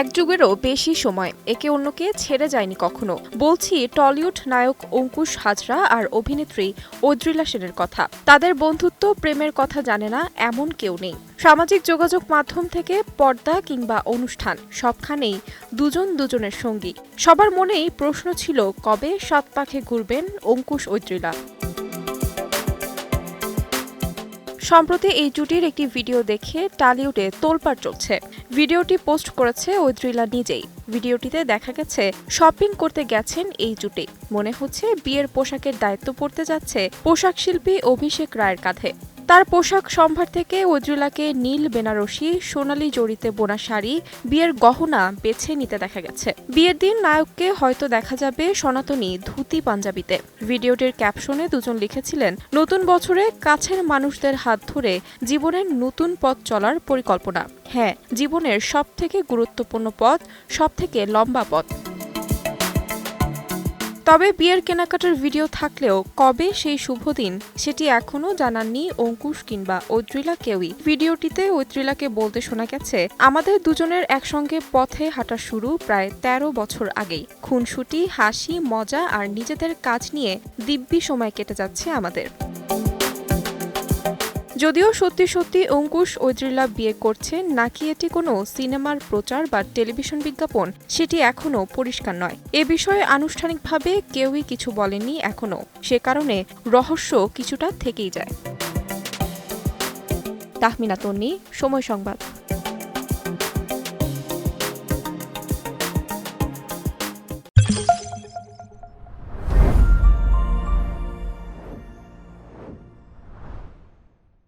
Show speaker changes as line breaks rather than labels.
এক যুগেরও বেশি সময় একে অন্যকে ছেড়ে যায়নি কখনো। বলছি টলিউড নায়ক অঙ্কুশ হাজরা আর অভিনেত্রী ঐদ্রিলা সেনের কথা। তাদের বন্ধুত্ব প্রেমের কথা জানে না এমন কেউ নেই। সামাজিক যোগাযোগ মাধ্যম থেকে পর্দা কিংবা অনুষ্ঠান সবখানেই দুজন দুজনের সঙ্গী। সবার মনেই প্রশ্ন ছিল কবে সাত পাখে ঘুরবেন অঙ্কুশ ঐদ্রিলা। সম্প্রতি এই জুটির একটি ভিডিও দেখে টলিউডে তোলপাড় চলছে। ভিডিওটি পোস্ট করেছে ঐদ্রিলা নিজেই। ভিডিওটিতে দেখা গেছে শপিং করতে গেছেন এই জুটি। মনে হচ্ছে বিয়ের পোশাকের দায়িত্ব পড়তে যাচ্ছে পোশাক শিল্পী অভিষেক রায়ের কাঁধে। তার পোশাক সম্ভার থেকে ঐদ্রিলাকে নীল বেনারসি, সোনালী জড়িতে বোনা শাড়ি, বিয়ের গহনা বেছে নিতে দেখা গেছে। বিয়ের দিন নায়ককে হয়তো দেখা যাবে সনাতনী ধুতি পাঞ্জাবিতে। ভিডিওটির ক্যাপশনে দুজন লিখেছিলেন, নতুন বছরে কাছের মানুষদের হাত ধরে জীবনের নতুন পথ চলার পরিকল্পনা। হ্যাঁ, জীবনের সবথেকে গুরুত্বপূর্ণ পথ, সবথেকে লম্বা পথ। তবে বিয়ের কেনাকাটার ভিডিও থাকলেও কবে সেই শুভ দিন সেটি এখনও জানাননি অঙ্কুশ কিংবা ঐদ্রিলা কেউই। ভিডিওটিতে ঐদ্রিলাকে বলতে শোনা গেছে, আমাদের দুজনের একসঙ্গে পথে হাঁটা শুরু প্রায় ১৩ বছর আগেই। খুনসুটি, হাসি, মজা আর নিজেদের কাজ নিয়ে দিব্যি সময় কেটে যাচ্ছে আমাদের। যদিও সত্যি সত্যি অঙ্কুশ ঐদ্রিলা বিয়ে করছেন নাকি এটি কোনো সিনেমার প্রচার বা টেলিভিশন বিজ্ঞাপন সেটি এখনও পরিষ্কার নয়। এ বিষয়ে আনুষ্ঠানিকভাবে কেউই কিছু বলেননি এখনও। সে কারণে রহস্য কিছুটা থেকেই যায়। তাহমিনা তন্নি, সময় সংবাদ।